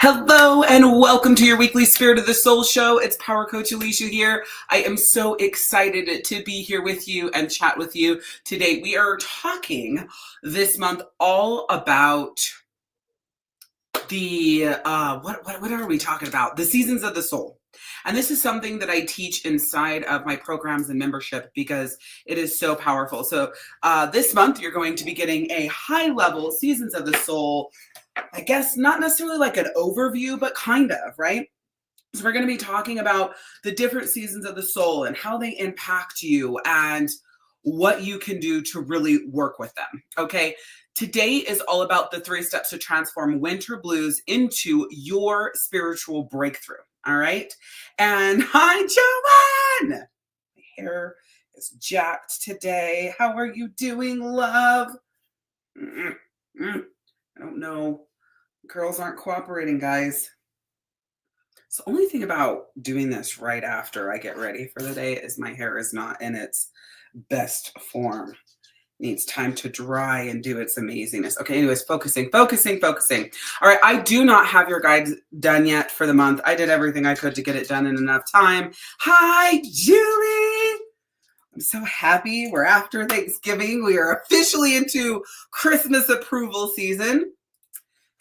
Hello and welcome to your weekly Spirit of the Soul show. It's Power Coach Alicia here. I am so excited to be here with you and chat with you today. We are talking this month all about the, what are we talking about? The seasons of the soul. And this is something that I teach inside of my programs and membership because it is so powerful. So this month you're going to be getting a high level seasons of the soul. I guess not necessarily like an overview, but kind of, right? So we're going to be talking about the different seasons of the soul and how they impact you and what you can do to really work with them. Okay. Today is all about the 3 steps to transform winter blues into your spiritual breakthrough. All right. And hi, Joanne. My hair is jacked today. How are you doing, love? I don't know. Girls aren't cooperating, guys. So the only thing about doing this right after I get ready for the day is my hair is not in its best form. It needs time to dry and do its amazingness. Okay, anyways, focusing. All right, I do not have your guide done yet for the month. I did everything I could to get it done in enough time. Hi, Julie. I'm so happy we're after Thanksgiving. We are officially into Christmas approval season.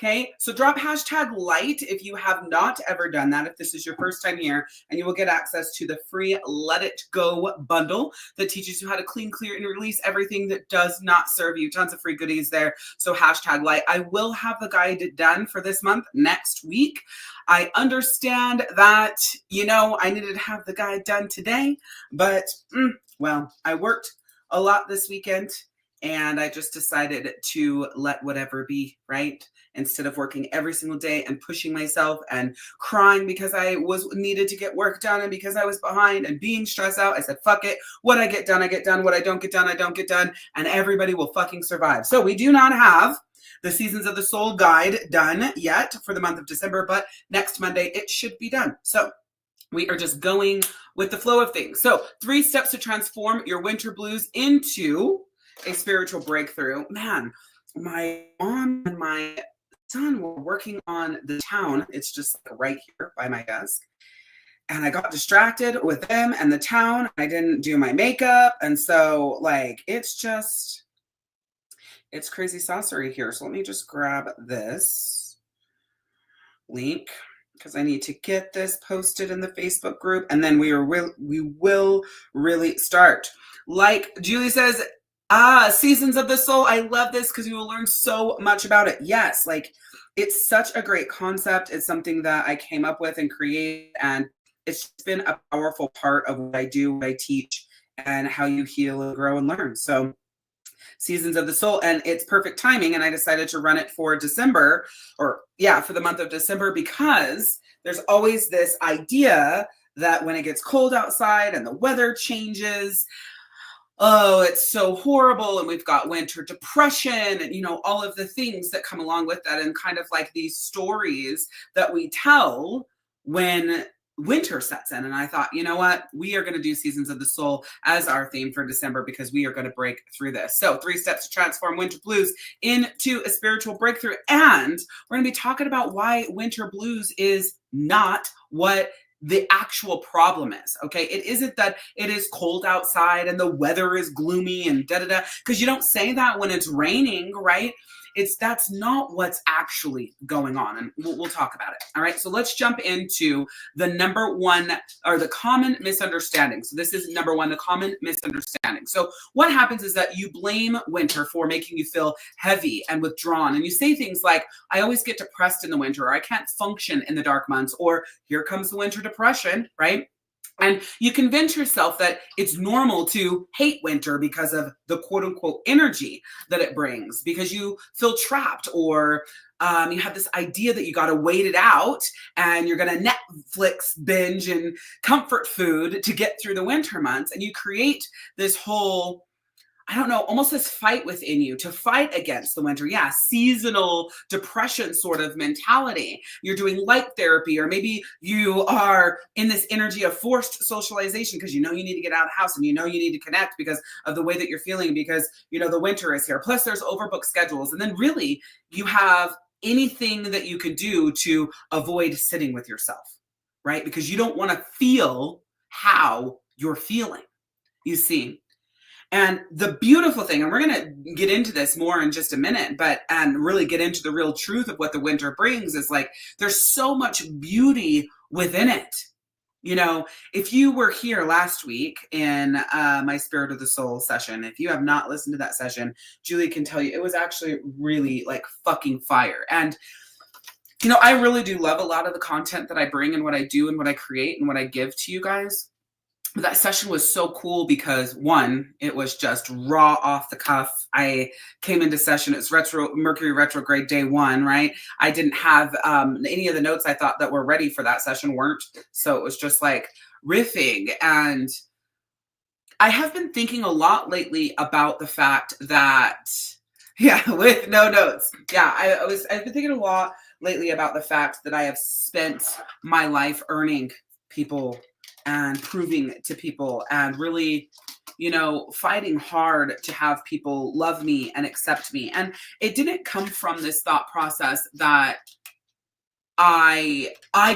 Okay, so drop hashtag light if you have not ever done that, if this is your first time here, and you will get access to the free Let It Go bundle that teaches you how to clean, clear, and release everything that does not serve you. Tons of free goodies there. So hashtag light. I will have the guide done for this month next week. I understand that, I needed to have the guide done today, but well, I worked a lot this weekend and I just decided to let whatever be, right? Instead of working every single day and pushing myself and crying because I needed to get work done and because I was behind and being stressed out, I said, fuck it. What I get done, I get done. What I don't get done, I don't get done. And everybody will fucking survive. So we do not have the Seasons of the Soul guide done yet for the month of December, but next Monday it should be done. So we are just going with the flow of things. So 3 steps to transform your winter blues into a spiritual breakthrough. Man, my mom and my son were working on the town. It's just right here by my desk. And I got distracted with them and the town. I didn't do my makeup. And so it's crazy saucery here. So let me just grab this link because I need to get this posted in the Facebook group. And then we will really start. Like Julie says, Seasons of the Soul. I love this because you will learn so much about it. Yes, it's such a great concept. It's something that I came up with and created, and it's been a powerful part of what I do, what I teach, and how you heal and grow and learn. So Seasons of the Soul, and it's perfect timing. And I decided to run it for December, for the month of December, because there's always this idea that when it gets cold outside and the weather changes, oh, it's so horrible. And we've got winter depression and, all of the things that come along with that. And kind of like these stories that we tell when winter sets in. And I thought, you know what? We are going to do Seasons of the Soul as our theme for December because we are going to break through this. So 3 steps to transform winter blues into a spiritual breakthrough. And we're going to be talking about why winter blues is not what the actual problem is. Okay. It isn't that it is cold outside and the weather is gloomy and because you don't say that when it's raining, right? That's not what's actually going on. And we'll talk about it. All right. So let's jump into the number one, or the common misunderstanding. So this is number one, the common misunderstanding. So what happens is that you blame winter for making you feel heavy and withdrawn. And you say things like, I always get depressed in the winter, or I can't function in the dark months, or here comes the winter depression, right? And you convince yourself that it's normal to hate winter because of the quote unquote energy that it brings, because you feel trapped, or you have this idea that you got to wait it out and you're going to Netflix binge and comfort food to get through the winter months. And you create this whole, almost this fight within you to fight against the winter. Yeah, seasonal depression sort of mentality. You're doing light therapy, or maybe you are in this energy of forced socialization because you need to get out of the house and you need to connect because of the way that you're feeling, because the winter is here. Plus there's overbooked schedules. And then really you have anything that you can do to avoid sitting with yourself, right? Because you don't want to feel how you're feeling, you see. And the beautiful thing, and we're going to get into this more in just a minute, but and really get into the real truth of what the winter brings, is like there's so much beauty within it. You know, if you were here last week in my Spirit of the Soul session, if you have not listened to that session, Julie can tell you it was actually really like fucking fire. And, you know, I really do love a lot of the content that I bring and what I do and what I create and what I give to you guys. But that session was so cool because, one, it was just raw off the cuff. I came into session, it's Mercury retrograde day one, right? I didn't have any of the notes I thought that were ready for that session weren't. So it was just like riffing. And I have been thinking a lot lately about the fact that, yeah, with no notes. Yeah, I've been thinking a lot lately about the fact that I have spent my life earning people and proving to people and really, you know, fighting hard to have people love me and accept me. And it didn't come from this thought process that I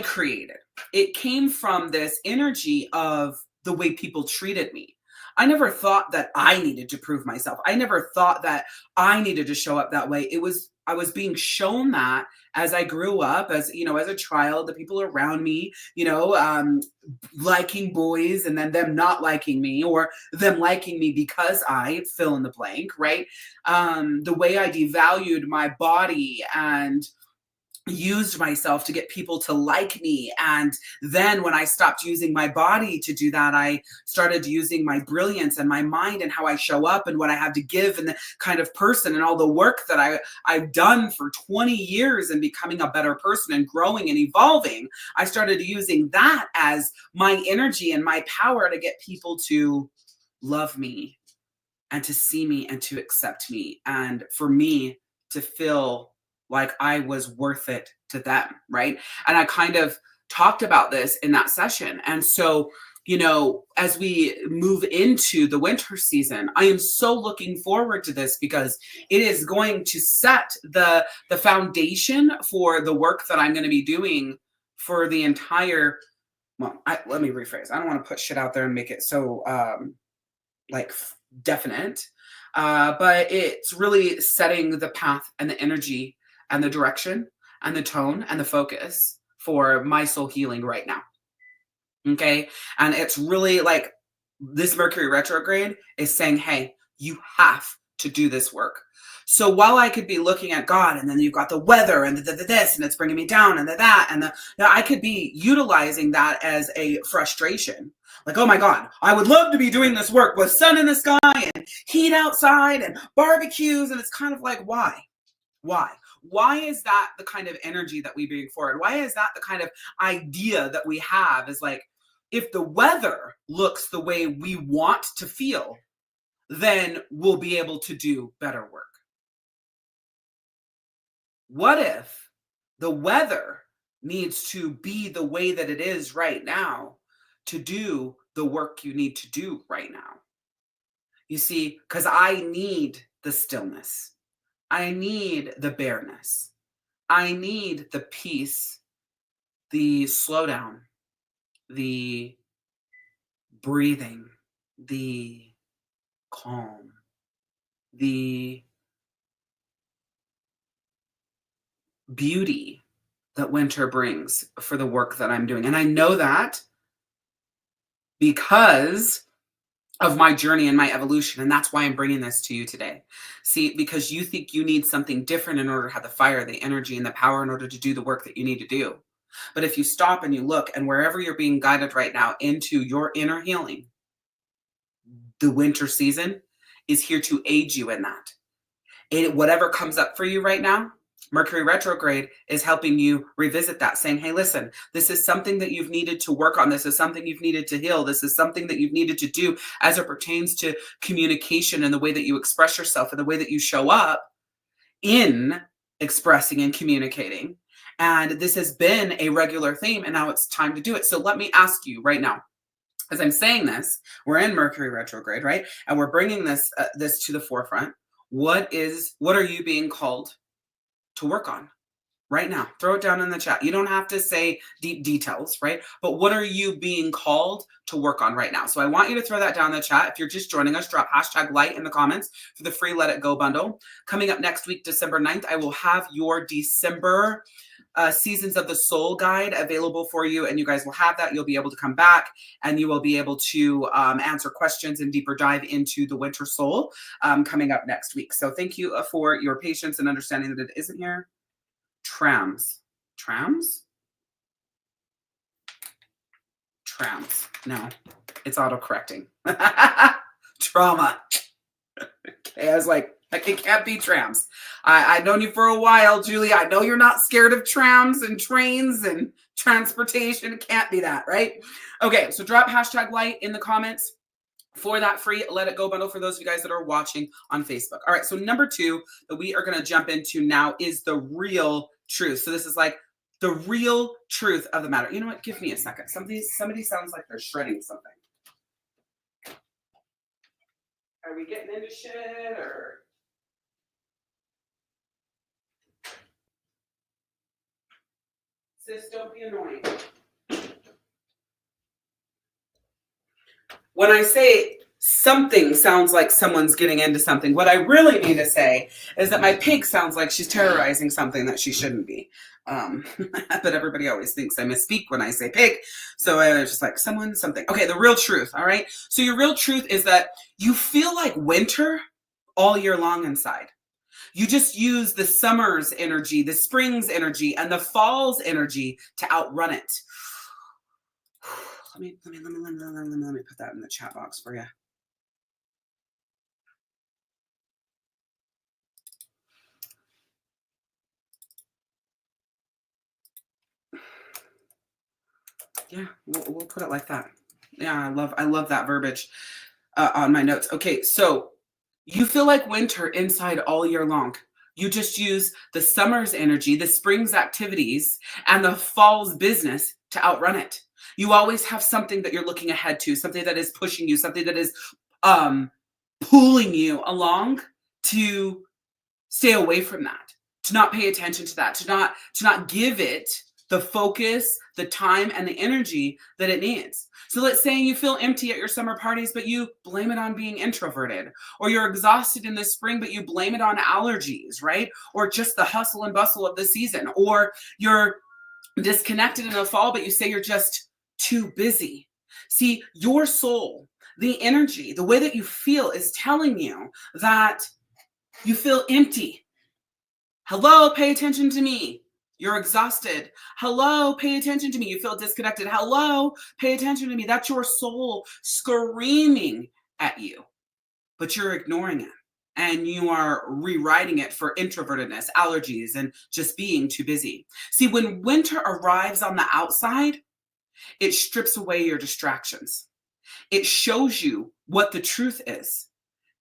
created. It came from this energy of the way people treated me. I never thought that I needed to prove myself. I never thought that I needed to show up that way. I was being shown that as I grew up, as you know, as a child, the people around me, you know, liking boys and then them not liking me, or them liking me because I fill in the blank, right? The way I devalued my body and used myself to get people to like me. And then when I stopped using my body to do that, I started using my brilliance and my mind and how I show up and what I have to give and the kind of person and all the work that I've done for 20 years and becoming a better person and growing and evolving. I started using that as my energy and my power to get people to love me and to see me and to accept me. And for me to feel like I was worth it to them, right? And I kind of talked about this in that session. And so, you know, as we move into the winter season, I am so looking forward to this because it is going to set the foundation for the work that I'm going to be doing for the entire, well, let me rephrase. I don't want to put shit out there and make it so like definite, but it's really setting the path and the energy and the direction and the tone and the focus for my soul healing right now. Okay. And it's really like this Mercury retrograde is saying, hey, you have to do this work. So while I could be looking at God and then you've got the weather and the this and it's bringing me down and the that and I could be utilizing that as a frustration. Like, oh my God, I would love to be doing this work with sun in the sky and heat outside and barbecues. And it's kind of like, why? Why? Why is that the kind of energy that we bring forward? Why is that the kind of idea that we have? Is like, if the weather looks the way we want to feel, then we'll be able to do better work. What if the weather needs to be the way that it is right now to do the work you need to do right now? You see, because I need the stillness. I need the bareness. I need the peace, the slowdown, the breathing, the calm, the beauty that winter brings for the work that I'm doing. And I know that because of my journey and my evolution. And that's why I'm bringing this to you today. See, because you think you need something different in order to have the fire, the energy, and the power in order to do the work that you need to do. But if you stop and you look, and wherever you're being guided right now into your inner healing, the winter season is here to aid you in that. And whatever comes up for you right now, Mercury retrograde is helping you revisit that, saying, hey, listen, this is something that you've needed to work on. This is something you've needed to heal. This is something that you've needed to do as it pertains to communication and the way that you express yourself and the way that you show up in expressing and communicating. And this has been a regular theme, and now it's time to do it. So let me ask you right now, as I'm saying this, we're in Mercury retrograde, right? And we're bringing this to the forefront. What are you being called to work on? Right now, throw it down in the chat. You don't have to say deep details, right? But what are you being called to work on right now? So I want you to throw that down in the chat. If you're just joining us, drop hashtag light in the comments for the free Let It Go bundle. Coming up next week, December 9th, I will have your December Seasons of the Soul guide available for you, and you guys will have that. You'll be able to come back and you will be able to answer questions and deeper dive into the Winter Soul coming up next week. So thank you for your patience and understanding that it isn't here. Trams. Trams? Trams. No, it's auto-correcting. Trauma. Okay, I was like, it can't be trams. I've known you for a while, Julie. I know you're not scared of trams and trains and transportation. It can't be that, right? Okay, so drop hashtag light in the comments for that free Let It Go bundle for those of you guys that are watching on Facebook. All right, so number 2 that we are going to jump into now is the real truth. So this is like the real truth of the matter. You know what? Give me a second. Somebody sounds like they're shredding something. Are we getting into shit or? Sis, don't be annoying. When I say something sounds like someone's getting into something, what I really mean to say is that my pig sounds like she's terrorizing something that she shouldn't be. But everybody always thinks I misspeak when I say pig. So I was just like, someone, something. Okay, the real truth, all right? So your real truth is that you feel like winter all year long inside. You just use the summer's energy, the spring's energy, and the fall's energy to outrun it. Let me put that in the chat box for you. Yeah, we'll put it like that. Yeah, I love that verbiage on my notes. Okay, so you feel like winter inside all year long. You just use the summer's energy, the spring's activities, and the fall's business to outrun it. You always have something that you're looking ahead to, something that is pushing you, something that is pulling you along to stay away from that, to not pay attention to that, to not give it the focus, the time, and the energy that it needs. So let's say you feel empty at your summer parties, but you blame it on being introverted, or you're exhausted in the spring, but you blame it on allergies, right? Or just the hustle and bustle of the season, or you're disconnected in the fall, but you say you're just too busy. See, your soul, the energy, the way that you feel is telling you that you feel empty. Hello, pay attention to me. You're exhausted. Hello, pay attention to me. You feel disconnected. Hello, pay attention to me. That's your soul screaming at you, but you're ignoring it. And you are rewriting it for introvertedness, allergies, and just being too busy. See, when winter arrives on the outside, it strips away your distractions. It shows you what the truth is,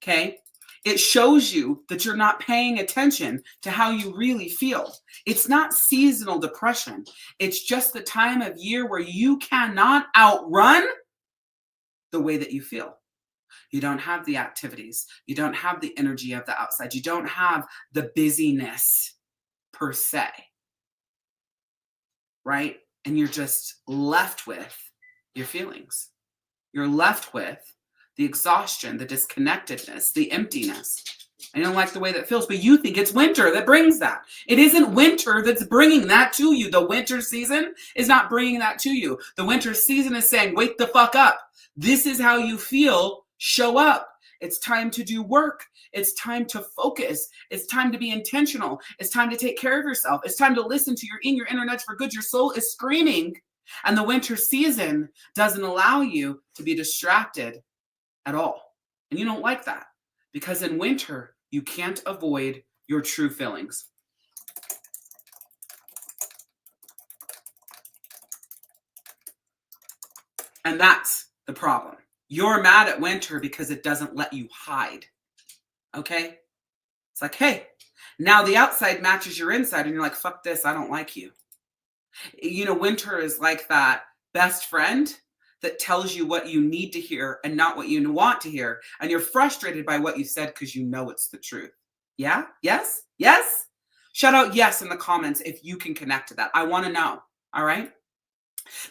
okay? It shows you that you're not paying attention to how you really feel. It's not seasonal depression. It's just the time of year where you cannot outrun the way that you feel. You don't have the activities. You don't have the energy of the outside. You don't have the busyness per se, right? And you're just left with your feelings. You're left with the exhaustion, the disconnectedness, the emptiness. I don't like the way that feels, but you think it's winter that brings that. It isn't winter that's bringing that to you. The winter season is not bringing that to you. The winter season is saying, wake the fuck up. This is how you feel. Show up. It's time to do work. It's time to focus. It's time to be intentional. It's time to take care of yourself. It's time to listen to your inner nudge for good. Your soul is screaming, and the winter season doesn't allow you to be distracted at all. And you don't like that because in winter, you can't avoid your true feelings. And that's the problem. You're mad at winter because it doesn't let you hide. Okay? It's like, hey, now the outside matches your inside and you're like, fuck this, I don't like you. You know, winter is like that best friend that tells you what you need to hear and not what you want to hear. And you're frustrated by what you said because you know it's the truth. Yeah? Yes? Yes? Shout out yes in the comments if you can connect to that. I want to know. All right.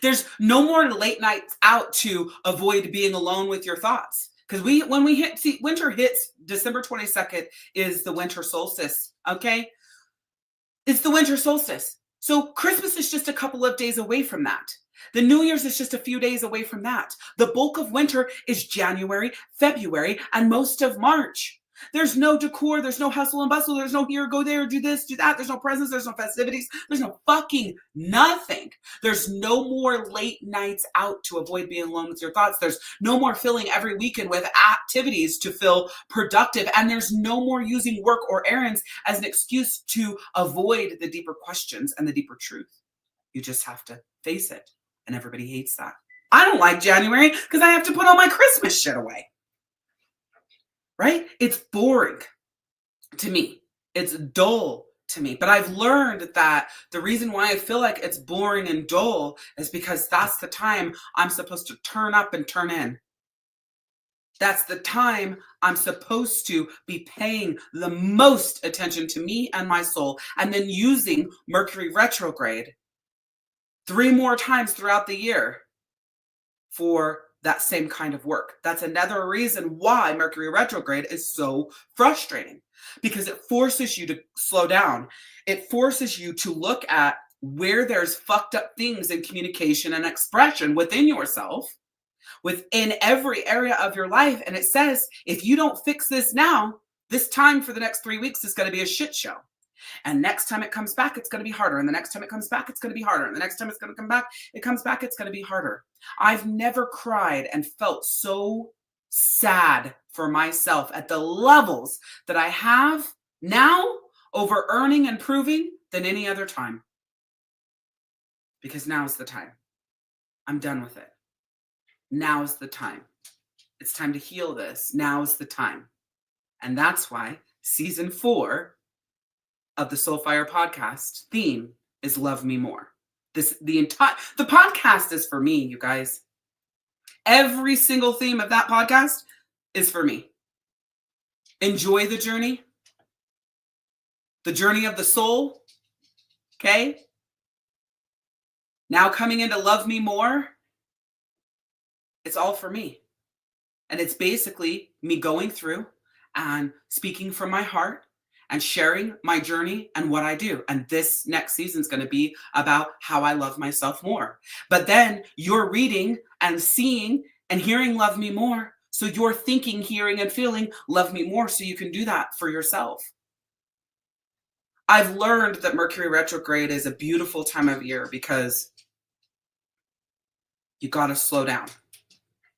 There's no more late nights out to avoid being alone with your thoughts. Because when we hit, see, winter hits December 22nd is the winter solstice. Okay. It's the winter solstice. So Christmas is just a couple of days away from that. The New Year's is just a few days away from that. The bulk of winter is January, February, and most of March. There's no decor, there's no hustle and bustle, there's no here, go there, do this, do that, there's no presents, there's no festivities, there's no fucking nothing. There's no more late nights out to avoid being alone with your thoughts. There's no more filling every weekend with activities to feel productive, and there's no more using work or errands as an excuse to avoid the deeper questions and the deeper truth. You just have to face it, and everybody hates that. I don't like January because I have to put all my Christmas shit away. Right? It's boring to me. It's dull to me. But I've learned that the reason why I feel like it's boring and dull is because that's the time I'm supposed to turn up and turn in. That's the time I'm supposed to be paying the most attention to me and my soul, and then using Mercury retrograde 3 more times throughout the year for that same kind of work. That's another reason why Mercury retrograde is so frustrating, because it forces you to slow down. It forces you to look at where there's fucked up things in communication and expression within yourself, within every area of your life. And it says, if you don't fix this now, this time for the next 3 weeks is going to be a shit show. And next time it comes back, it's going to be harder. And the next time it comes back, it's going to be harder. And the next time it's going to come back, it comes back, it's going to be harder. I've never cried and felt so sad for myself at the levels that I have now over earning and proving than any other time. Because now is the time. I'm done with it. Now is the time. It's time to heal this. Now is the time. And that's why season 4 of the Soulfire podcast theme is Love Me More. The podcast is for me, you guys. Every single theme of that podcast is for me. Enjoy the journey of the soul. Okay? Now coming into Love Me More, it's all for me. And it's basically me going through and speaking from my heart and sharing my journey and what I do. And this next season is going to be about how I love myself more. But then you're reading and seeing and hearing Love Me More. So you're thinking, hearing, and feeling Love Me More so you can do that for yourself. I've learned that Mercury retrograde is a beautiful time of year because you got to slow down.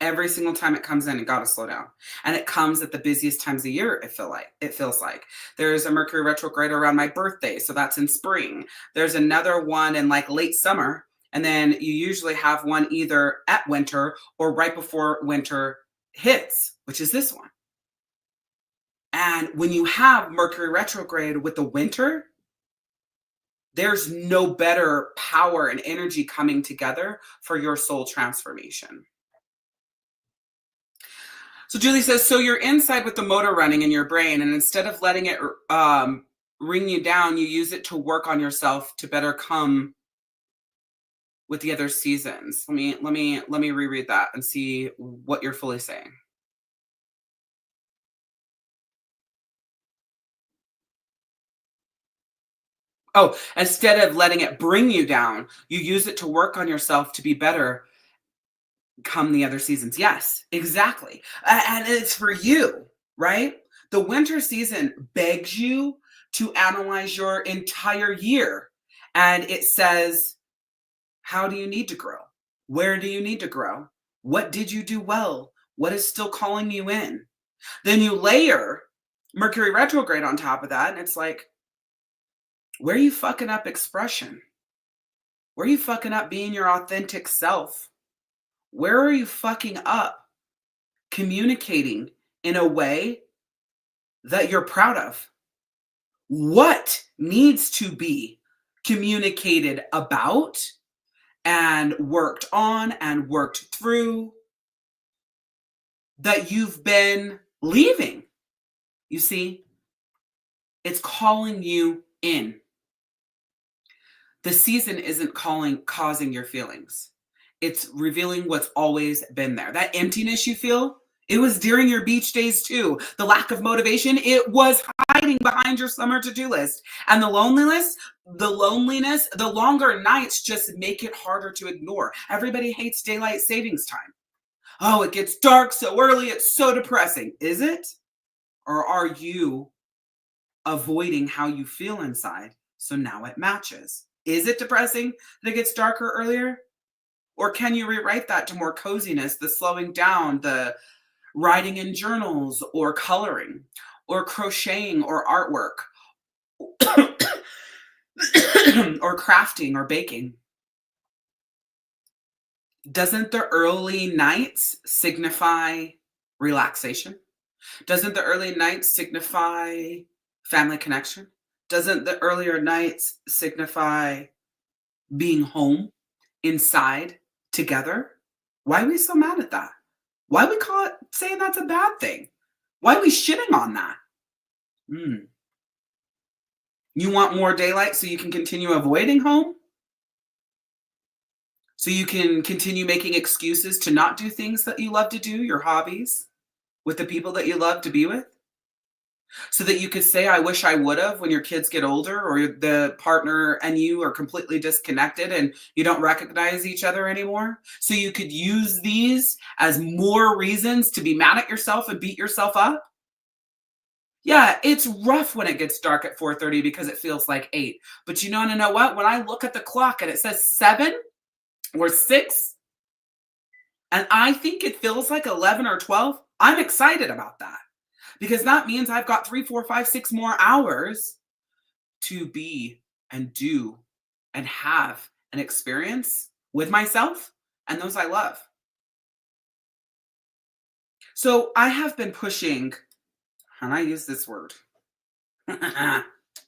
Every single time it comes in, you got to slow down. And it comes at the busiest times of year, it feels like. There's a Mercury retrograde around my birthday, so that's in spring. There's another one in like late summer, and then you usually have one either at winter or right before winter hits, which is this one. And when you have Mercury retrograde with the winter, there's no better power and energy coming together for your soul transformation. So Julie says, so you're inside with the motor running in your brain, and instead of letting it ring you down, you use it to work on yourself to better come with the other seasons. Let me reread that and see what you're fully saying. Oh, instead of letting it bring you down, you use it to work on yourself to be better come the other seasons. Yes, exactly. And it's for you, right? The winter season begs you to analyze your entire year. And it says, how do you need to grow? Where do you need to grow? What did you do well? What is still calling you in? Then you layer Mercury retrograde on top of that. And it's like, where are you fucking up expression? Where are you fucking up being your authentic self? Where are you fucking up communicating in a way that you're proud of? What needs to be communicated about and worked on and worked through that you've been leaving? You see, it's calling you in. The season isn't causing your feelings. It's revealing what's always been there. That emptiness you feel, it was during your beach days too. The lack of motivation, it was hiding behind your summer to-do list. And the loneliness, the longer nights just make it harder to ignore. Everybody hates daylight savings time. Oh, it gets dark so early, it's so depressing. Is it? Or are you avoiding how you feel inside, so now it matches? Is it depressing that it gets darker earlier? Or can you rewrite that to more coziness, the slowing down, the writing in journals, or coloring, or crocheting, or artwork, or crafting, or baking? Doesn't the early nights signify relaxation? Doesn't the early nights signify family connection? Doesn't the earlier nights signify being home, inside, together? Why are we so mad at that? Why are we saying that's a bad thing? Why are we shitting on that? You want more daylight so you can continue avoiding home? So you can continue making excuses to not do things that you love to do, your hobbies, with the people that you love to be with? So that you could say, I wish I would have when your kids get older, or the partner and you are completely disconnected and you don't recognize each other anymore. So you could use these as more reasons to be mad at yourself and beat yourself up. Yeah, it's rough when it gets dark at 4:30 because it feels like 8. But you know what? When I look at the clock and it says 7 or 6, and I think it feels like 11 or 12, I'm excited about that. Because that means I've got 3, 4, 5, 6 more hours to be and do and have an experience with myself and those I love. So I have been pushing, and I use this word,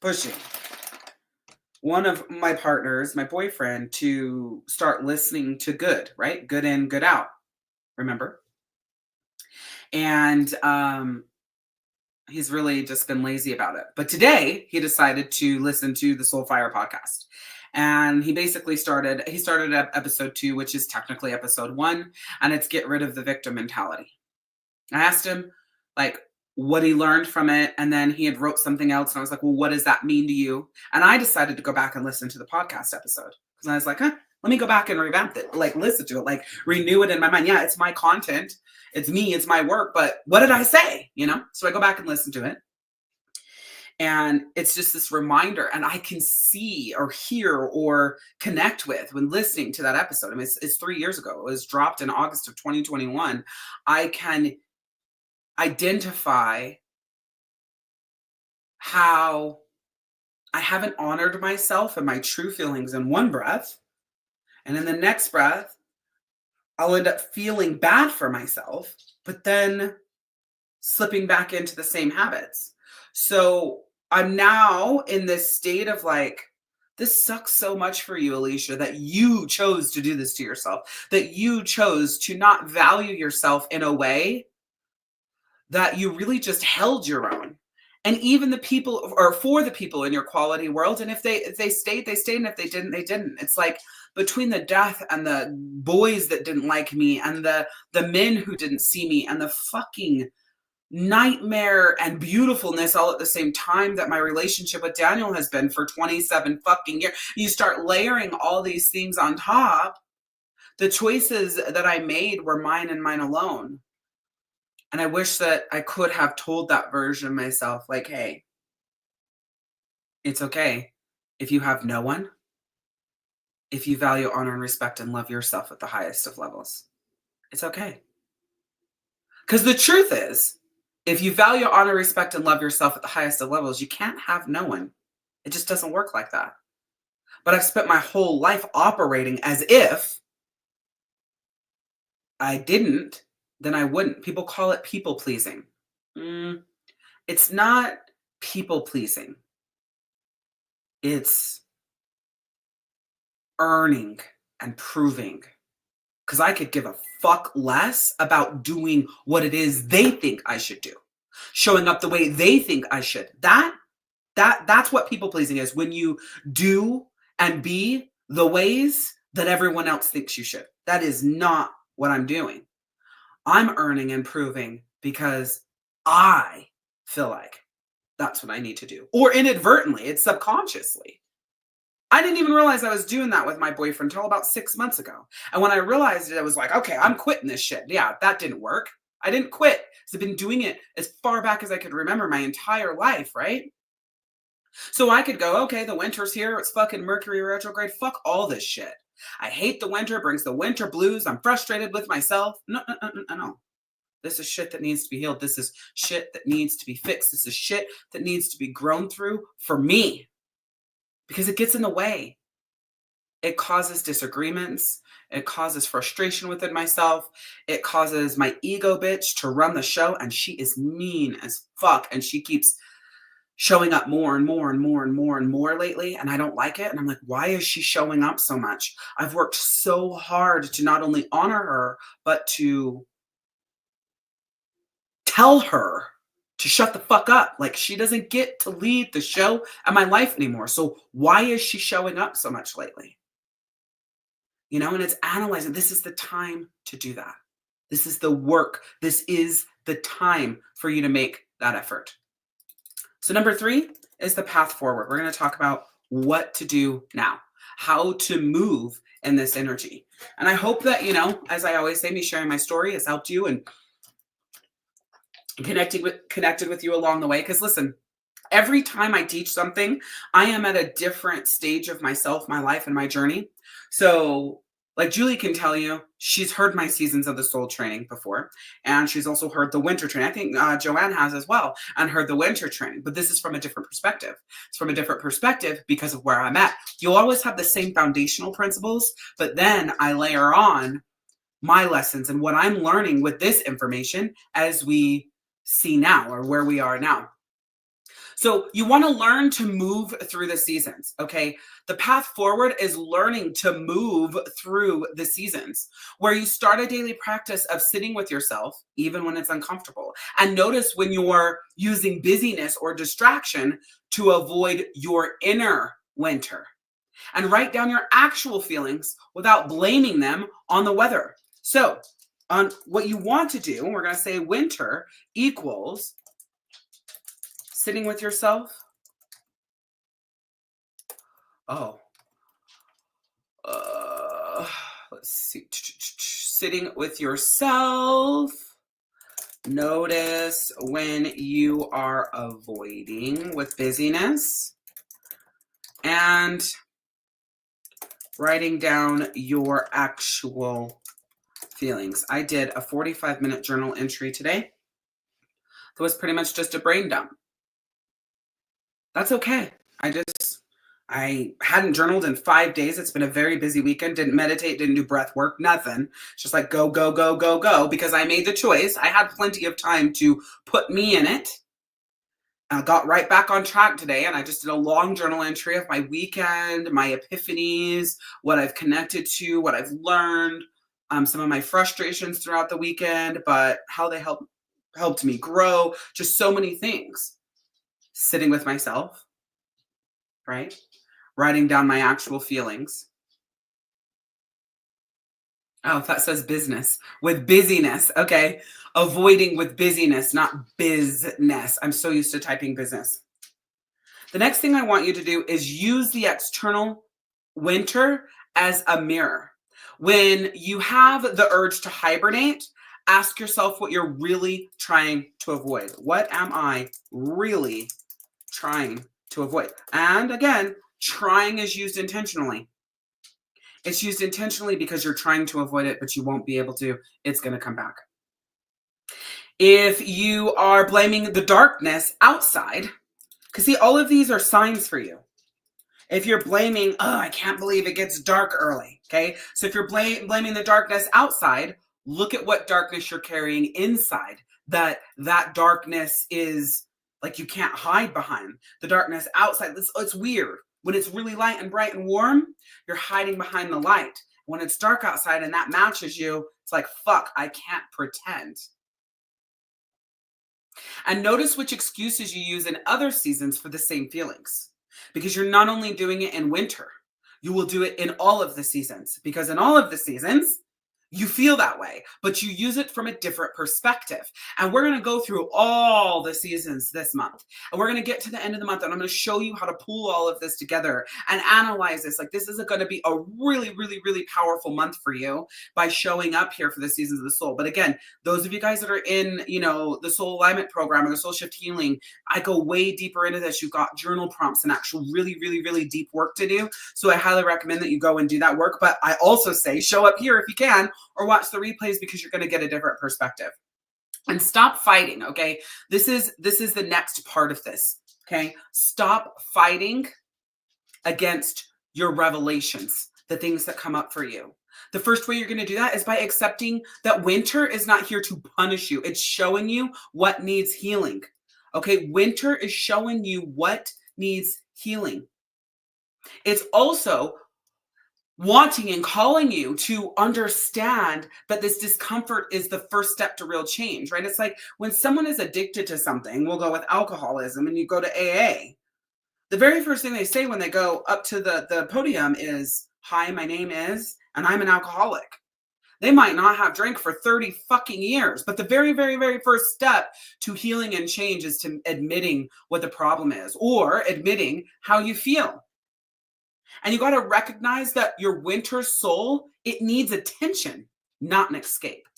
pushing one of my partners, my boyfriend, to start listening to good, right? Good in, good out. Remember? And he's really just been lazy about it. But today he decided to listen to the Soul Fire podcast. And he basically started at episode 2, which is technically episode 1, and it's get rid of the victim mentality. I asked him like what he learned from it, and then he had wrote something else, and I was like, well, what does that mean to you? And I decided to go back and listen to the podcast episode because I was like, let me go back and revamp it, like listen to it, like renew it in my mind. Yeah, it's my content, it's me, it's my work, but what did I say? So I go back and listen to it. And it's just this reminder, and I can see or hear or connect with when listening to that episode. I mean, it's 3 years ago. It was dropped in August of 2021. I can identify how I haven't honored myself and my true feelings in one breath. And in the next breath, I'll end up feeling bad for myself, but then slipping back into the same habits. So I'm now in this state of like, this sucks so much for you, Alicia, that you chose to do this to yourself, that you chose to not value yourself in a way that you really just held your own. And even the people, or for the people in your quality world, and if they stayed, they stayed, and if they didn't, they didn't. It's like between the death and the boys that didn't like me and the men who didn't see me and the fucking nightmare and beautifulness all at the same time that my relationship with Daniel has been for 27 fucking years. You start layering all these things on top. The choices that I made were mine and mine alone. And I wish that I could have told that version of myself, like, hey, it's okay if you have no one, if you value, honor, and respect and love yourself at the highest of levels. It's okay. Because the truth is, if you value, honor, respect, and love yourself at the highest of levels, you can't have no one. It just doesn't work like that. But I've spent my whole life operating as if I didn't, then I wouldn't. People call it people pleasing. It's not people pleasing. It's earning and proving. Because I could give a fuck less about doing what it is they think I should do. Showing up the way they think I should. That That's what people pleasing is, when you do and be the ways that everyone else thinks you should. That is not what I'm doing. I'm earning and proving because I feel like that's what I need to do. Or inadvertently, it's subconsciously. I didn't even realize I was doing that with my boyfriend until about 6 months ago. And when I realized it, I was like, okay, I'm quitting this shit. Yeah, that didn't work. I didn't quit because I've been doing it as far back as I could remember my entire life, right? So I could go, okay, the winter's here. It's fucking Mercury retrograde. Fuck all this shit. I hate the winter. It brings the winter blues. I'm frustrated with myself. No, no, no, no, no. This is shit that needs to be healed. This is shit that needs to be fixed. This is shit that needs to be grown through for me, because it gets in the way. It causes disagreements. It causes frustration within myself. It causes my ego bitch to run the show, and she is mean as fuck, and she keeps showing up more and more and more and more and more lately, and I don't like it. And I'm like, why is she showing up so much? I've worked so hard to not only honor her, but to tell her to shut the fuck up. Like, she doesn't get to lead the show and my life anymore. So why is she showing up so much lately? And it's analyzing. This is the time to do that. This is the work. This is the time for you to make that effort. So number 3 is the path forward. We're going to talk about what to do now, how to move in this energy. And I hope that, as I always say, me sharing my story has helped you and connected with you along the way. Because listen, every time I teach something, I am at a different stage of myself, my life, and my journey. So like Julie can tell you, she's heard my Seasons of the Soul training before, and she's also heard the winter training. I think Joanne has as well, and heard the winter training, but this is from a different perspective. It's from a different perspective because of where I'm at. You'll always have the same foundational principles, but then I layer on my lessons and what I'm learning with this information as we see now, or where we are now. So you want to learn to move through the seasons, okay? The path forward is learning to move through the seasons, where you start a daily practice of sitting with yourself, even when it's uncomfortable. And notice when you're using busyness or distraction to avoid your inner winter. And write down your actual feelings without blaming them on the weather. So on what you want to do, we're going to say winter equals sitting with yourself. Let's see. Sitting with yourself. Notice when you are avoiding with busyness. And writing down your actual feelings. I did a 45-minute journal entry today. That was pretty much just a brain dump. That's okay. I hadn't journaled in 5 days. It's been a very busy weekend. Didn't meditate, didn't do breath work, nothing. It's just like go, go, go, go, go, because I made the choice. I had plenty of time to put me in it. I got right back on track today, and I just did a long journal entry of my weekend, my epiphanies, what I've connected to, what I've learned, some of my frustrations throughout the weekend, but how they helped me grow, just so many things. Sitting with myself, right? Writing down my actual feelings. Oh, that says business. With busyness. Okay. Avoiding with busyness, not business. I'm so used to typing business. The next thing I want you to do is use the external winter as a mirror. When you have the urge to hibernate, ask yourself what you're really trying to avoid. What am I really trying to avoid? And again, trying is used intentionally. It's used intentionally because you're trying to avoid it, but you won't be able to. It's going to come back. If you are blaming the darkness outside, because see, all of these are signs for you. If you're blaming, I can't believe it gets dark early, okay? So if you're blaming the darkness outside, look at what darkness you're carrying inside. That darkness is like you can't hide behind. The darkness outside, it's weird. When it's really light and bright and warm, you're hiding behind the light. When it's dark outside and that matches you, it's like, fuck, I can't pretend. And notice which excuses you use in other seasons for the same feelings. Because you're not only doing it in winter, you will do it in all of the seasons. Because in all of the seasons, you feel that way, but you use it from a different perspective. And we're going to go through all the seasons this month. And we're going to get to the end of the month and I'm going to show you how to pull all of this together and analyze this. Like this is going to be a really, really, really powerful month for you by showing up here for the seasons of the soul. But again, those of you guys that are in, the soul alignment program or the soul shift healing, I go way deeper into this. You've got journal prompts and actual really, really, really deep work to do. So I highly recommend that you go and do that work. But I also say show up here if you can, or watch the replays because you're going to get a different perspective. And stop fighting, okay? This is the next part of this, okay? Stop fighting against your revelations, the things that come up for you. The first way you're going to do that is by accepting that winter is not here to punish you. It's showing you what needs healing. Okay, winter is showing you what needs healing. It's also wanting and calling you to understand that this discomfort is the first step to real change, right? It's like when someone is addicted to something, we'll go with alcoholism, and you go to AA. The very first thing they say when they go up to the podium is, "Hi, my name is, and I'm an alcoholic." They might not have drank for 30 fucking years, but the very, very, very first step to healing and change is to admitting what the problem is or admitting how you feel. And you got to recognize that your winter soul, it needs attention, not an escape.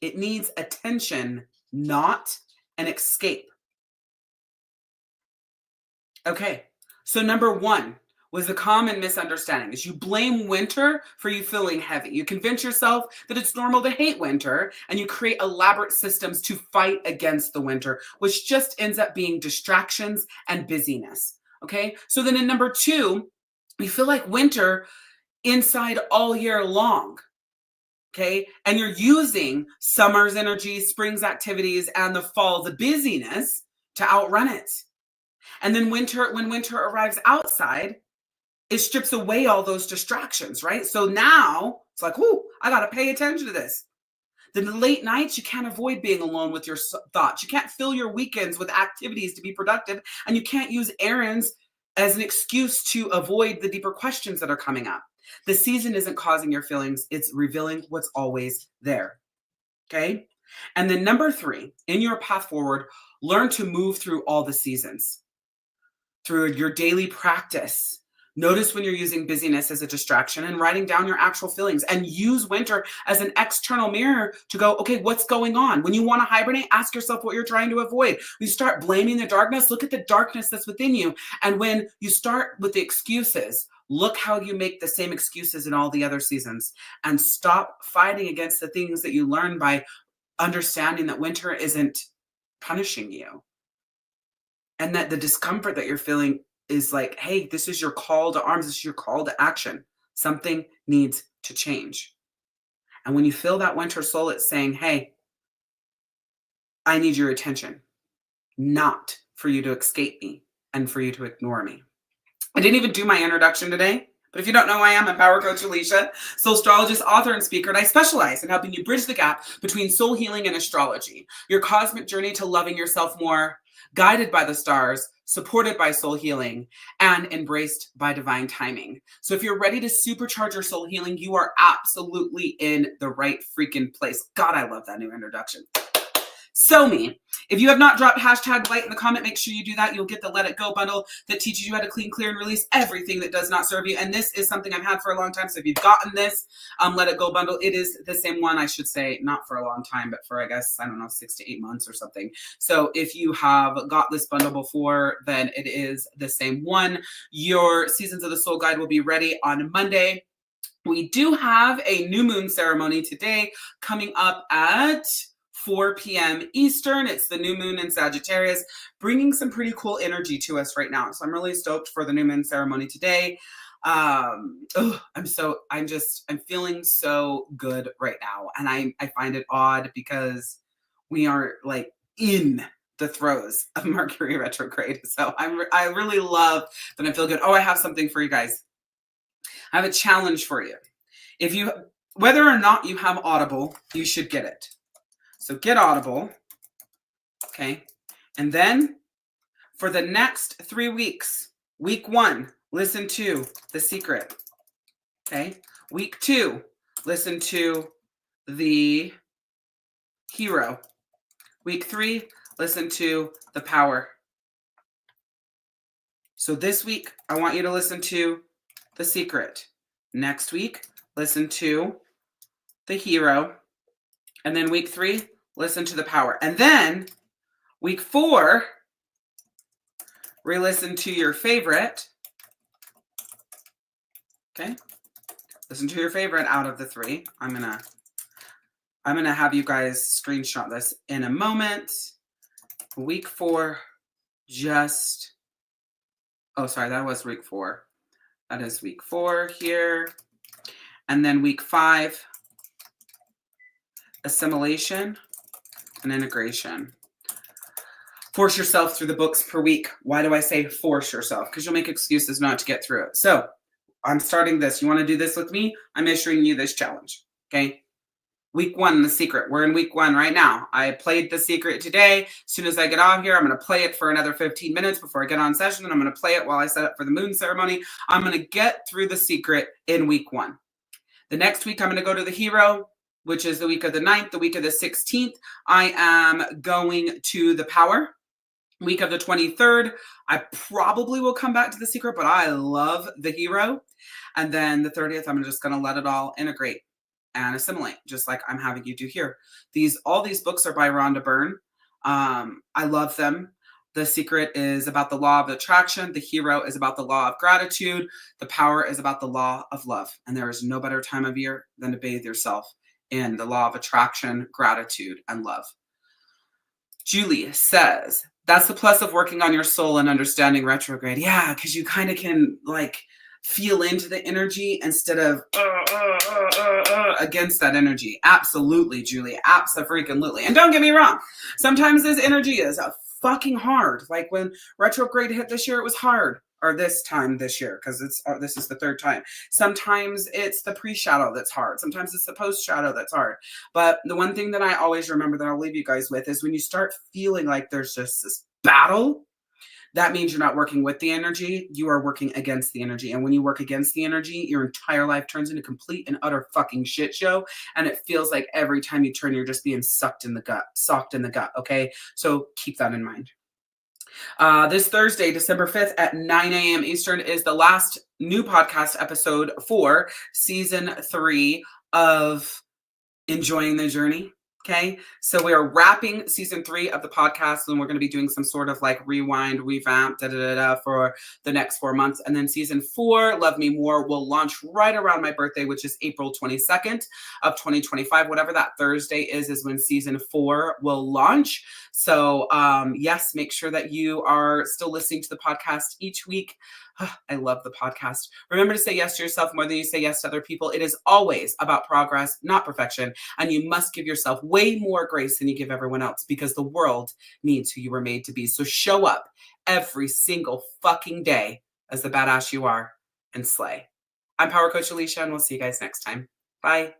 It needs attention, not an escape. Okay, so number one was the common misunderstanding is you blame winter for you feeling heavy. You convince yourself that it's normal to hate winter, and you create elaborate systems to fight against the winter, which just ends up being distractions and busyness. Okay, so then in number two, you feel like winter inside all year long. Okay, and you're using summer's energy, spring's activities, and the fall, the busyness to outrun it. And then when winter arrives outside, it strips away all those distractions, right? So now it's like, whoo, I got to pay attention to this. Then the late nights, you can't avoid being alone with your thoughts. You can't fill your weekends with activities to be productive. And you can't use errands as an excuse to avoid the deeper questions that are coming up. The season isn't causing your feelings. It's revealing what's always there. Okay. And then number three, in your path forward, learn to move through all the seasons through your daily practice. Notice when you're using busyness as a distraction and writing down your actual feelings, and use winter as an external mirror to go, okay, what's going on? When you want to hibernate, ask yourself what you're trying to avoid. When you start blaming the darkness, look at the darkness that's within you. And when you start with the excuses, look how you make the same excuses in all the other seasons, and stop fighting against the things that you learn by understanding that winter isn't punishing you. And that the discomfort that you're feeling is like, hey, this is your call to arms. This is your call to action. Something needs to change. And when you feel that winter soul, it's saying, hey, I need your attention, not for you to escape me and for you to ignore me. I didn't even do my introduction today. But if you don't know who I am, I'm Power Coach Alicia, soul astrologist, author, and speaker, and I specialize in helping you bridge the gap between soul healing and astrology, your cosmic journey to loving yourself more, guided by the stars, supported by soul healing, and embraced by divine timing. So if you're ready to supercharge your soul healing, you are absolutely in the right freaking place. God, I love that new introduction. So me. If you have not dropped hashtag light in the comment, make sure you do that. You'll get the Let It Go bundle that teaches you how to clean, clear, and release everything that does not serve you. And this is something I've had for a long time. So if you've gotten this Let It Go bundle, it is the same one, I should say, not for a long time, but for, I guess, I don't know, 6 to 8 months or something. So if you have got this bundle before, then it is the same one. Your Seasons of the Soul Guide will be ready on Monday. We do have a new moon ceremony today coming up at 4 p.m. Eastern. It's the new moon in Sagittarius, bringing some pretty cool energy to us right now. So I'm really stoked for the new moon ceremony today. I'm feeling so good right now. And I find it odd because we are like in the throes of Mercury retrograde. So I really love that I feel good. Oh, I have something for you guys. I have a challenge for you. Whether or not you have Audible, you should get it. So get Audible. Okay. And then for the next 3 weeks, week 1, listen to The Secret. Okay. Week 2, listen to The Hero. Week 3, listen to The Power. So this week, I want you to listen to The Secret. Next week, listen to The Hero. And then week 3, listen to The Power. And then week 4, re-listen to your favorite. Okay. Listen to your favorite out of the 3. I'm gonna have you guys screenshot this in a moment. Week 4, sorry, that was week 4. That is week 4 here. And then week 5, assimilation and integration. Force yourself through the books per week. Why do I say force yourself? Because you'll make excuses not to get through it. So I'm starting this. You want to do this with me? I'm issuing you this challenge. Okay. Week 1, The Secret. We're in week 1 right now. I played The Secret today. As soon as I get off here, I'm going to play it for another 15 minutes before I get on session. And I'm going to play it while I set up for the moon ceremony. I'm going to get through The Secret in week 1. The next week, I'm going to go to The Hero, which is the week of the 9th, the week of the 16th. I am going to The Power. Week of the 23rd, I probably will come back to The Secret, but I love The Hero. And then the 30th, I'm just going to let it all integrate and assimilate, just like I'm having you do here. All these books are by Rhonda Byrne. I love them. The Secret is about the law of attraction. The Hero is about the law of gratitude. The Power is about the law of love. And there is no better time of year than to bathe yourself in the law of attraction, gratitude, and love. Julie says, that's the plus of working on your soul and understanding retrograde. Yeah, because you kind of can feel into the energy instead of against that energy. Absolutely, Julie. Abso-freaking-lutely. And don't get me wrong. Sometimes this energy is fucking hard. Like when retrograde hit this year, it was hard. Or this time this year, because this is the 3rd time. Sometimes it's the pre-shadow that's hard. Sometimes it's the post-shadow that's hard. But the one thing that I always remember that I'll leave you guys with is when you start feeling like there's just this battle, that means you're not working with the energy. You are working against the energy. And when you work against the energy, your entire life turns into complete and utter fucking shit show. And it feels like every time you turn, you're just being socked in the gut. Okay. So keep that in mind. This Thursday, December 5th at 9 a.m. Eastern is the last new podcast episode for season 3 of Enjoying the Journey. Okay, so we are wrapping season 3 of the podcast, and we're going to be doing some sort of rewind, revamp, for the next 4 months. And then season 4, Love Me More, will launch right around my birthday, which is April 22nd of 2025. Whatever that Thursday is when season 4 will launch. So yes, make sure that you are still listening to the podcast each week. I love the podcast. Remember to say yes to yourself more than you say yes to other people. It is always about progress, not perfection. And you must give yourself way more grace than you give everyone else, because the world needs who you were made to be. So show up every single fucking day as the badass you are and slay. I'm Power Coach Alicia, and we'll see you guys next time. Bye.